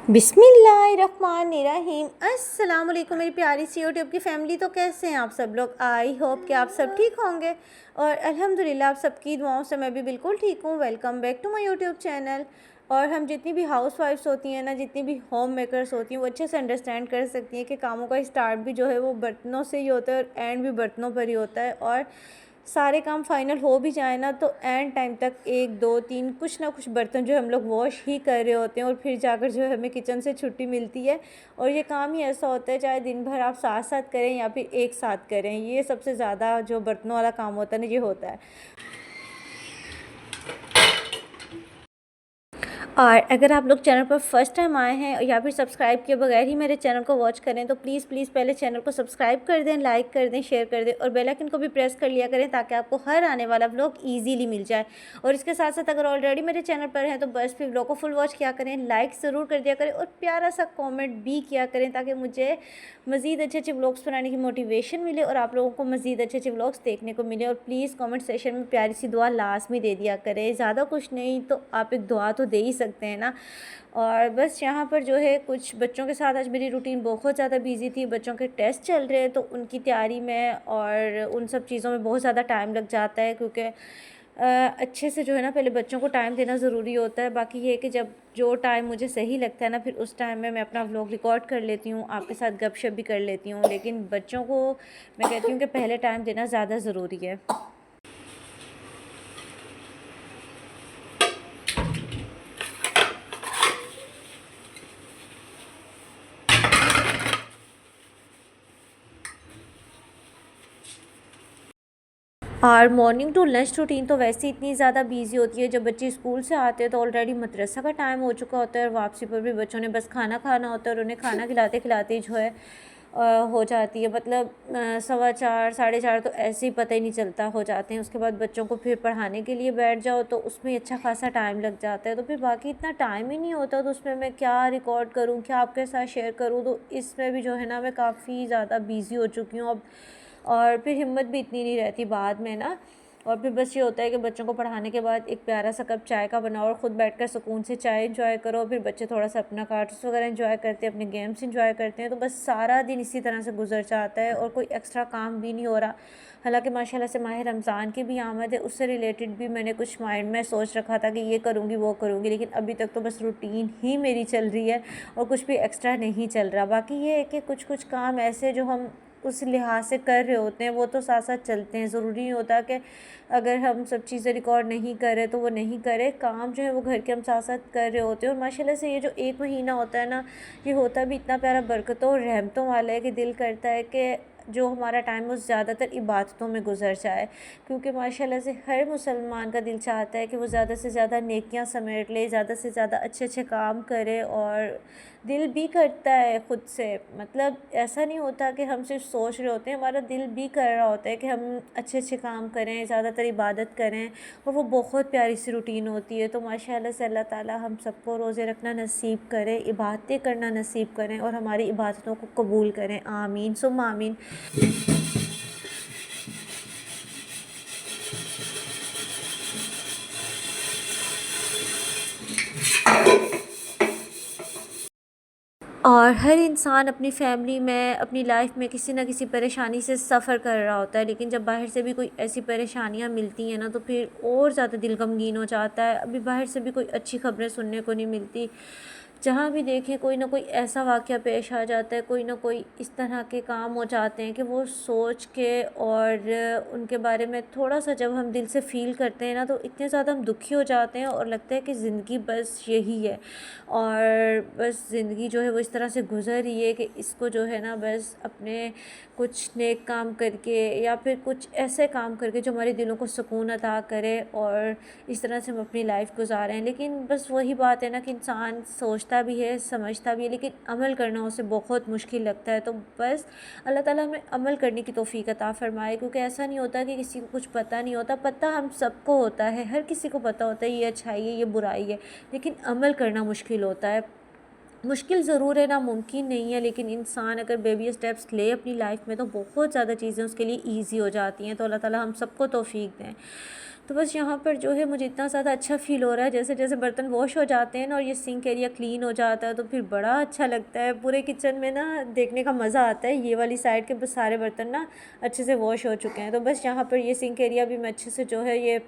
बिस्मिल्लाहिर्रहमानिर्रहीम। अस्सलाम वालेकुम मेरी प्यारी सी यूट्यूब की फ़ैमिली। तो कैसे हैं आप सब लोग? आई होप कि आप सब ठीक होंगे और अल्हम्दुलिल्लाह आप सबकी दुआओं से मैं भी बिल्कुल ठीक हूँ। Welcome back to my YouTube channel. और हम जितनी भी हाउस वाइफ्स होती हैं ना, जितनी भी होम मेकर्स होती हैं, वो अच्छे से अंडरस्टैंड कर सकती हैं कि कामों का स्टार्ट भी जो है वो बर्तनों से ही होता है और एंड भी बर्तनों पर ही होता है। और सारे काम फाइनल हो भी जाए ना तो एंड टाइम तक 1 2 3 कुछ ना कुछ बर्तन जो है हम लोग वॉश ही कर रहे होते हैं और फिर जाकर जो है हमें किचन से छुट्टी मिलती है। और ये काम ही ऐसा होता है, चाहे दिन भर आप साथ साथ करें या फिर एक साथ करें, ये सबसे ज़्यादा जो बर्तनों वाला काम होता है ना, ये होता है। और अगर आप लोग चैनल पर फर्स्ट टाइम आए हैं या फिर सब्सक्राइब किए बगैर ही मेरे चैनल को वॉच करें तो प्लीज़ प्लीज़ पहले चैनल को सब्सक्राइब कर दें, लाइक कर दें, शेयर कर दें और बेल आइकन को भी प्रेस कर लिया करें ताकि आपको हर आने वाला व्लॉग इजीली मिल जाए। और इसके साथ साथ अगर ऑलरेडी मेरे चैनल पर हैं तो बस फिर व्लॉग को फुल वॉच किया करें, लाइक ज़रूर कर दिया करें और प्यारा सा कॉमेंट भी किया करें ताकि मुझे मज़ीद अच्छे अच्छे व्लॉग्स बनाने की मोटिवेशन मिले और आप लोगों को मज़ीद अच्छे अच्छे व्लॉग्स देखने को मिले। और प्लीज़ कमेंट सेक्शन में प्यारी सी दुआ लाजमी दे दिया करें, ज़्यादा कुछ नहीं तो आप एक दुआ तो दे ही सकते हैं ना। और बस यहाँ पर जो है कुछ बच्चों के साथ आज मेरी रूटीन बहुत ज़्यादा बिजी थी। बच्चों के टेस्ट चल रहे हैं तो उनकी तैयारी में और उन सब चीज़ों में बहुत ज़्यादा टाइम लग जाता है, क्योंकि अच्छे से जो है ना पहले बच्चों को टाइम देना ज़रूरी होता है। बाकी ये है कि जब जो टाइम मुझे सही लगता है ना, फिर उस टाइम में मैं अपना व्लॉग रिकॉर्ड कर लेती हूँ, आपके साथ गपशप भी कर लेती हूँ। लेकिन बच्चों को मैं कहती हूँ कि पहले टाइम देना ज़्यादा ज़रूरी है। और मॉर्निंग टू लंच रूटीन तो वैसे इतनी ज़्यादा बिजी होती है। जब बच्चे स्कूल से आते हैं तो ऑलरेडी मदरसा का टाइम हो चुका होता है और वापसी पर भी बच्चों ने बस खाना खाना होता है और उन्हें खाना खिलाते खिलाते जो है हो जाती है, मतलब 4:15 4:30 तो ऐसे ही पता ही नहीं चलता हो जाते हैं। उसके बाद बच्चों को फिर पढ़ाने के लिए बैठ जाओ तो उसमें अच्छा खासा टाइम लग जाता है, तो फिर बाकी इतना टाइम ही नहीं होता। तो उसमें मैं क्या रिकॉर्ड करूँ, क्या आपके साथ शेयर करूँ, तो इसमें भी जो है ना मैं काफ़ी ज़्यादा बिज़ी हो चुकी हूँ अब। और फिर हिम्मत भी इतनी नहीं रहती बाद में ना। और फिर बस ये होता है कि बच्चों को पढ़ाने के बाद एक प्यारा सा कप चाय का बनाओ और ख़ुद बैठकर सुकून से चाय एंजॉय करो। फिर बच्चे थोड़ा सा अपना कार्टून्स वगैरह एंजॉय करते हैं, अपने गेम्स एंजॉय करते हैं। तो बस सारा दिन इसी तरह से गुजर जाता है और कोई एक्स्ट्रा काम भी नहीं हो रहा। हालांकि माशाल्लाह से माह रमज़ान की भी आमद है, उससे रिलेटेड भी मैंने कुछ माइंड में सोच रखा था कि ये करूँगी वो करूँगी, लेकिन अभी तक तो बस रूटीन ही मेरी चल रही है और कुछ भी एक्स्ट्रा नहीं चल रहा। बाकी ये है कि कुछ कुछ काम ऐसे जो हम उस लिहाज से कर रहे होते हैं वो तो साथ साथ चलते हैं। ज़रूरी नहीं होता कि अगर हम सब चीज़ें रिकॉर्ड नहीं करें तो वो नहीं करें, काम जो है वो घर के हम साथ साथ कर रहे होते हैं। और माशाल्लाह से ये जो एक महीना होता है ना, ये होता भी इतना प्यारा बरकतों और रहमतों वाला है कि दिल करता है कि जो हमारा टाइम वो ज़्यादातर इबादतों में गुजर जाए, क्योंकि माशाल्लाह से हर मुसलमान का दिल चाहता है कि वो ज़्यादा से ज़्यादा नेकियां समेट ले, ज़्यादा से ज़्यादा अच्छे अच्छे काम करे। और दिल भी करता है ख़ुद से, मतलब ऐसा नहीं होता कि हम सिर्फ सोच रहे होते हैं, हमारा दिल भी कर रहा होता है कि हम अच्छे अच्छे काम करें, ज़्यादातर इबादत करें। और वो बहुत प्यारी सी रूटीन होती है। तो माशाल्लाह से अल्लाह ताला हम सबको रोज़े रखना नसीब करें, इबादतें करना नसीब करें और हमारी इबादतों को कबूल करें। आमीन सुम्मा आमीन। और हर इंसान अपनी फैमिली में, अपनी लाइफ में किसी न किसी परेशानी से सफ़र कर रहा होता है, लेकिन जब बाहर से भी कोई ऐसी परेशानियां मिलती हैं ना तो फिर और ज़्यादा दिल गमगीन हो जाता है। अभी बाहर से भी कोई अच्छी खबरें सुनने को नहीं मिलती। जहाँ भी देखें कोई ना कोई ऐसा वाक़या पेश आ जाता है, कोई ना कोई इस तरह के काम हो जाते हैं कि वो सोच के और उनके बारे में थोड़ा सा जब हम दिल से फ़ील करते हैं ना तो इतने ज़्यादा हम दुखी हो जाते हैं और लगता है कि ज़िंदगी बस यही है और बस ज़िंदगी जो है वो इस तरह से गुज़र रही है कि इसको जो है ना बस अपने कुछ नेक काम करके या फिर कुछ ऐसे काम करके जो हमारे दिलों को सुकून अता करे और इस तरह से हम अपनी लाइफ गुजारें। लेकिन बस वही बात है ना कि इंसान सोचता भी है, समझता भी है, लेकिन अमल करना उसे बहुत मुश्किल लगता है। तो बस अल्लाह ताला हमें अमल करने की तौफीक अता फ़रमाए, क्योंकि ऐसा नहीं होता कि किसी को कुछ पता नहीं होता। पता हम सबको होता है, हर किसी को पता होता है ये अच्छाई है, ये बुराई है, लेकिन अमल करना मुश्किल होता है। मुश्किल ज़रूर है, नामुमकिन नहीं है, लेकिन इंसान अगर बेबी स्टेप्स ले अपनी लाइफ में तो बहुत ज़्यादा चीज़ें उसके लिए ईजी हो जाती हैं। तो अल्लाह ताला हम सबको तौफीक दें। तो बस यहाँ पर जो है मुझे इतना ज़्यादा अच्छा फ़ील हो रहा है, जैसे जैसे बर्तन वॉश हो जाते हैं ना और ये सिंक एरिया क्लीन हो जाता है तो फिर बड़ा अच्छा लगता है। पूरे किचन में ना देखने का मज़ा आता है, ये वाली साइड के बस सारे बर्तन ना अच्छे से वॉश हो चुके हैं। तो बस यहाँ पर ये सिंक एरिया भी मैं अच्छे से जो है ये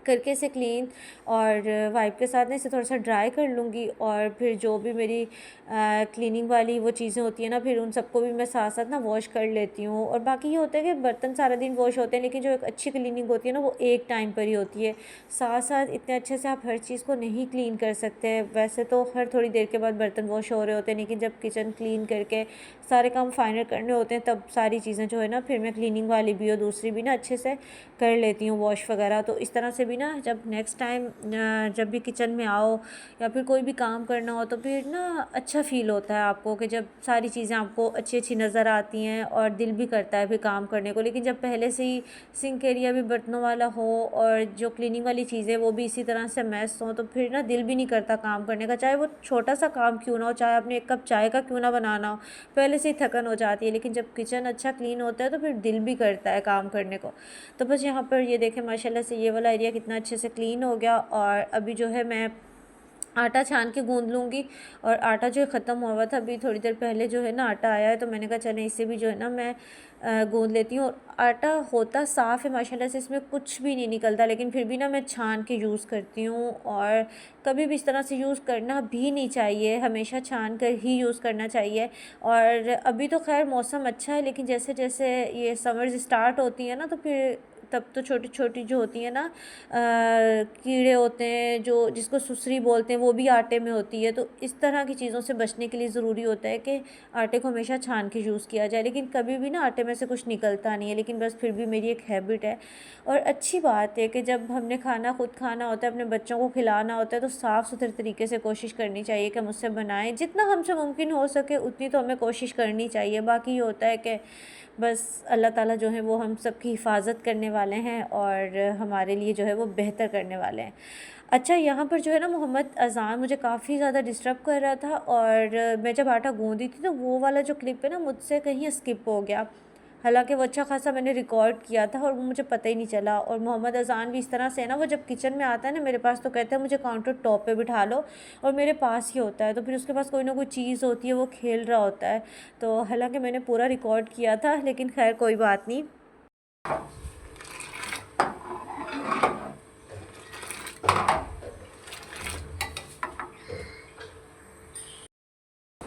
करके इसे क्लीन और वाइप के साथ ना इसे थोड़ा सा ड्राई कर लूँगी। और फिर जो भी मेरी क्लीनिंग वाली वो चीज़ें होती हैं ना, फिर उन सबको भी मैं साथ साथ ना वॉश कर लेती हूँ। और बाकी ये होता है कि बर्तन सारा दिन वॉश होते हैं, लेकिन जो एक अच्छी क्लीनिंग होती है ना वो एक टाइम पर ही होती है। साथ साथ इतने अच्छे से आप हर चीज़ को नहीं क्लीन कर सकते। वैसे तो हर थोड़ी देर के बाद बर्तन वॉश हो रहे होते हैं, लेकिन जब किचन क्लीन करके सारे काम फाइनल करने होते हैं तब सारी चीज़ें जो है ना फिर मैं क्लीनिंग वाली भी और दूसरी भी ना अच्छे से कर लेती हूँ वॉश वगैरह। तो इस तरह से भी ना जब नेक्स्ट टाइम जब भी किचन में आओ या फिर कोई भी काम करना हो तो फिर ना अच्छा फ़ील होता है आपको कि जब सारी चीज़ें आपको अच्छी अच्छी नज़र आती हैं और दिल भी करता है फिर काम करने को। लेकिन जब पहले से ही सिंक एरिया भी बर्तनों वाला हो और जो क्लीनिंग वाली चीज़ें वो भी इसी तरह से मैस हो तो फिर ना दिल भी नहीं करता काम करने का, चाहे वो छोटा सा काम क्यों ना हो, चाहे आपने एक कप चाय का क्यों ना बनाना हो, पहले से ही थकन हो जाती है। लेकिन जब किचन अच्छा क्लीन होता है तो फिर दिल भी करता है काम करने को। तो बस यहाँ पर ये देखें माशाल्लाह से ये वाला एरिया कितना अच्छे से क्लीन हो गया। और अभी जो है मैं आटा छान के गूँध लूँगी। और आटा जो है ख़त्म हुआ हुआ था, अभी थोड़ी देर पहले जो है ना आटा आया है तो मैंने कहा चलें इससे भी जो है ना मैं गूँध लेती हूँ। और आटा होता साफ़ है माशाल्लाह से, इसमें कुछ भी नहीं निकलता, लेकिन फिर भी ना मैं छान के यूज़ करती हूँ। और कभी भी इस तरह से यूज़ करना भी नहीं चाहिए, हमेशा छान कर ही यूज़ करना चाहिए। और अभी तो खैर मौसम अच्छा है, लेकिन जैसे जैसे ये समर्स स्टार्ट होती है ना तो फिर तब तो छोटी छोटी जो होती है ना कीड़े होते हैं जो जिसको सुसरी बोलते हैं वो भी आटे में होती है। तो इस तरह की चीज़ों से बचने के लिए ज़रूरी होता है कि आटे को हमेशा छान के यूज़ किया जाए। लेकिन कभी भी ना आटे में से कुछ निकलता नहीं है, लेकिन बस फिर भी मेरी एक हैबिट है। और अच्छी बात है कि जब हमने खाना खुद खाना होता है, अपने बच्चों को खिलाना होता है, तो साफ़ सुथरे तरीके से कोशिश करनी चाहिए कि मुझसे बनाएं, जितना हमसे मुमकिन हो सके उतनी तो हमें कोशिश करनी चाहिए। बाकी ये होता है कि बस अल्लाह ताला जो है वो हम सब की हिफ़ाज़त करने वाले हैं और हमारे लिए जो है वो बेहतर करने वाले हैं। अच्छा, यहाँ पर जो है ना मोहम्मद अज़ान मुझे काफ़ी ज़्यादा डिस्टर्ब कर रहा था। और मैं जब आटा गूँधी थी तो वो वाला जो क्लिप है ना मुझसे कहीं स्किप हो गया। हालांकि वो अच्छा खासा मैंने रिकॉर्ड किया था और वो मुझे पता ही नहीं चला। और मोहम्मद अज़ान भी इस तरह से है ना, वो जब किचन में आता है ना मेरे पास तो कहता है मुझे काउंटर टॉप पे बिठा लो, और मेरे पास ही होता है। तो फिर उसके पास कोई ना कोई चीज़ होती है, वो खेल रहा होता है। तो हालांकि मैंने पूरा रिकॉर्ड किया था, लेकिन खैर कोई बात नहीं।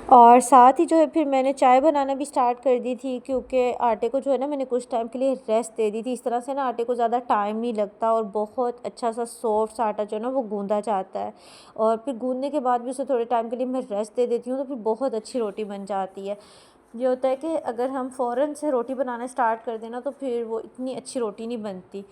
और साथ ही जो है फिर मैंने चाय बनाना भी स्टार्ट कर दी थी, क्योंकि आटे को जो है ना मैंने कुछ टाइम के लिए रेस्ट दे दी थी। इस तरह से ना आटे को ज़्यादा टाइम नहीं लगता और बहुत अच्छा सा सॉफ्ट सा आटा जो है ना वो गूँधा जाता है। और फिर गूँधने के बाद भी उसे थोड़े टाइम के लिए मैं रेस्ट दे देती हूँ तो फिर बहुत अच्छी रोटी बन जाती है। ये होता है कि अगर हम फ़ौरन से रोटी बनाना स्टार्ट कर देना तो फिर वो इतनी अच्छी रोटी नहीं बनती।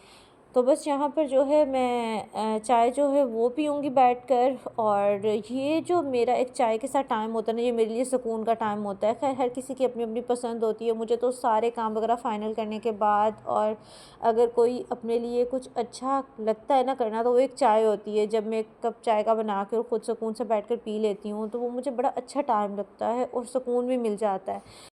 तो बस यहाँ पर जो है मैं चाय जो है वो पीऊँगी बैठकर। और ये जो मेरा एक चाय के साथ टाइम होता है ना, ये मेरे लिए सुकून का टाइम होता है। खैर हर किसी की अपनी अपनी पसंद होती है, मुझे तो सारे काम वगैरह फ़ाइनल करने के बाद और अगर कोई अपने लिए कुछ अच्छा लगता है ना करना तो वो एक चाय होती है। जब मैं एक कप चाय का बना के और ख़ुद सुकून से बैठ कर पी लेती हूँ तो वो मुझे बड़ा अच्छा टाइम लगता है और सुकून भी मिल जाता है।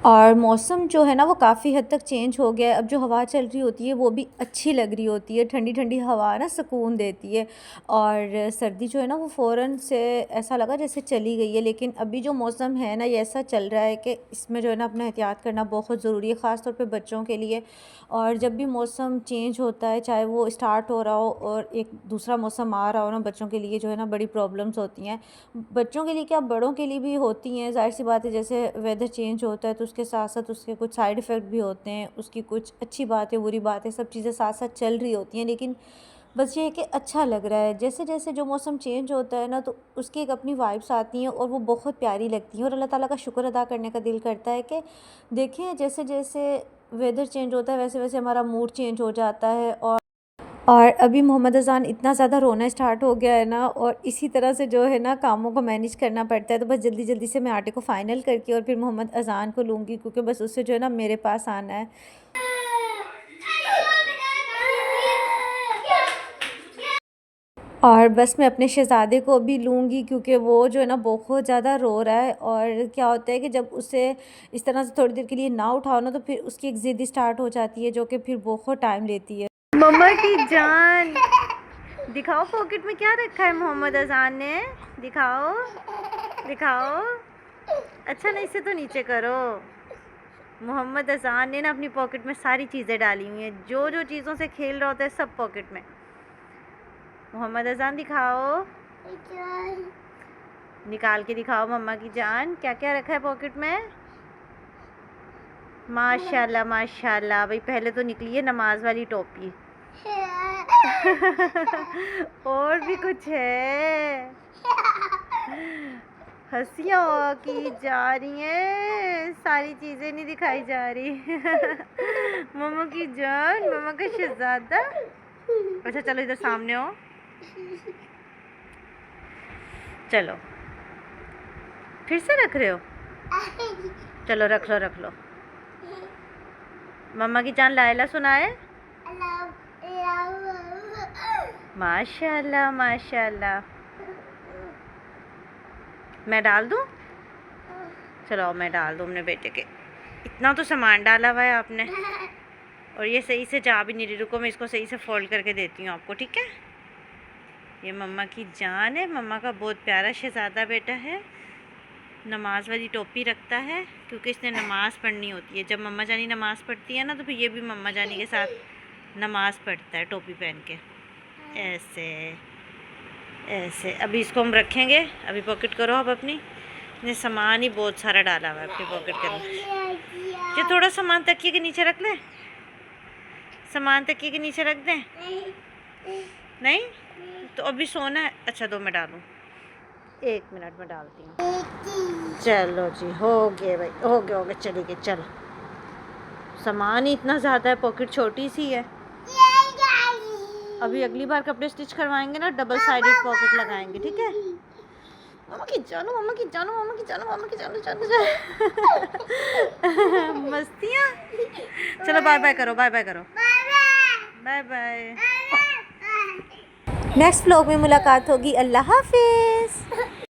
और मौसम जो है ना वो काफ़ी हद तक चेंज हो गया है। अब जो हवा चल रही होती है वो भी अच्छी लग रही होती है, ठंडी ठंडी हवा ना सुकून देती है। और सर्दी जो है ना वो फ़ौरन से ऐसा लगा जैसे चली गई है। लेकिन अभी जो मौसम है ना ये ऐसा चल रहा है कि इसमें जो है ना अपना एहतियात करना बहुत ज़रूरी है, ख़ास तौर पे बच्चों के लिए। और जब भी मौसम चेंज होता है, चाहे वो स्टार्ट हो रहा हो और एक दूसरा मौसम आ रहा हो ना, बच्चों के लिए जो है ना बड़ी प्रॉब्लम्स होती हैं। बच्चों के लिए क्या, बड़ों के लिए भी होती हैं, ज़ाहिर सी बात है। जैसे वेदर चेंज होता है तो उसके साथ साथ उसके कुछ साइड इफ़ेक्ट भी होते हैं, उसकी कुछ अच्छी बातें बुरी बातें सब चीज़ें साथ साथ चल रही होती हैं। लेकिन बस ये है कि अच्छा लग रहा है, जैसे जैसे जो मौसम चेंज होता है ना तो उसकी एक अपनी वाइब्स आती हैं और वो बहुत प्यारी लगती हैं। और अल्लाह ताला का शुक्र अदा करने का दिल करता है कि देखें जैसे जैसे वेदर चेंज होता है वैसे वैसे हमारा मूड चेंज हो जाता है। और अभी मोहम्मद अज़ान इतना ज़्यादा रोना स्टार्ट हो गया है ना, और इसी तरह से जो है ना कामों को मैनेज करना पड़ता है। तो बस जल्दी जल्दी से मैं आटे को फ़ाइनल करके और फिर मोहम्मद अज़ान को लूँगी, क्योंकि बस उससे जो है ना मेरे पास आना है। और बस मैं अपने शहज़ादे को भी लूँगी, क्योंकि वो जो है ना बहुत ज़्यादा रो रहा है। और क्या होता है कि जब उसे इस तरह से थोड़ी देर के लिए ना उठाओ ना, तो फिर उसकी एक ज़िद स्टार्ट हो जाती है, जो कि फिर बहुत टाइम लेती है। मम्मा की जान, दिखाओ पॉकेट में क्या रखा है मोहम्मद अज़ान ने, दिखाओ दिखाओ। अच्छा ना, इसे तो नीचे करो। मोहम्मद अज़ान ने ना अपनी पॉकेट में सारी चीज़ें डाली हुई हैं, जो जो चीज़ों से खेल रहा होता है सब पॉकेट में। मोहम्मद अज़ान दिखाओ, निकाल के दिखाओ मम्मा की जान, क्या क्या रखा है पॉकेट में। माशाल्लाह माशाल्लाह। भाई पहले तो निकली है नमाज वाली टोपी। और भी कुछ है, हंसियाँ की जा रही हैं, सारी चीज़ें नहीं दिखाई जा रही। मम्मा की जान, मम्मा का शहज़ादा। अच्छा चलो इधर सामने हो, चलो फिर से रख रहे हो, चलो रख लो रख लो। मम्मा की जान लायला सुनाए। माशाल्लाह माशाल्लाह। मैं डाल दूँ, चलो मैं डाल दूँ अपने बेटे के। इतना तो सामान डाला हुआ है आपने, और ये सही से जा भी नहीं रही। रुको मैं इसको सही से फोल्ड करके देती हूँ आपको, ठीक है। ये मम्मा की जान है, मम्मा का बहुत प्यारा शहज़ादा बेटा है। नमाज वाली टोपी रखता है, क्योंकि इसने नमाज़ पढ़नी होती है। जब मम्मा जानी नमाज़ पढ़ती है ना, तो फिर ये भी मम्मा जानी के साथ नमाज़ पढ़ता है टोपी पहन के, ऐसे ऐसे। अभी इसको हम रखेंगे, अभी पॉकेट करो आप अपनी। इसने सामान ही बहुत सारा डाला हुआ है अपनी पॉकेट के अंदर। ये थोड़ा सामान तकिए के नीचे रख ले, सामान तकिए के नीचे रख दें। नहीं तो अभी सोना है। अच्छा दो मैं डालूँ, 1 मिनट में डालती हूँ। चलो जी हो गए भाई, हो गए चली गई। चलो, सामान ही इतना ज़्यादा है, पॉकेट छोटी सी है। अभी अगली बार कपड़े स्टिच करवाएंगे ना, डबल साइडेड पॉकेट लगाएंगे, ठीक है। मम्मा की जानो, मम्मा की जानो, मम्मा की जानो, मम्मा की जानो, जानो मस्तियाँ। चलो बाय बाय करो, बाय बाय करो, बाय बाय। नेक्स्ट व्लॉग में मुलाकात होगी। अल्लाह हाफिज़।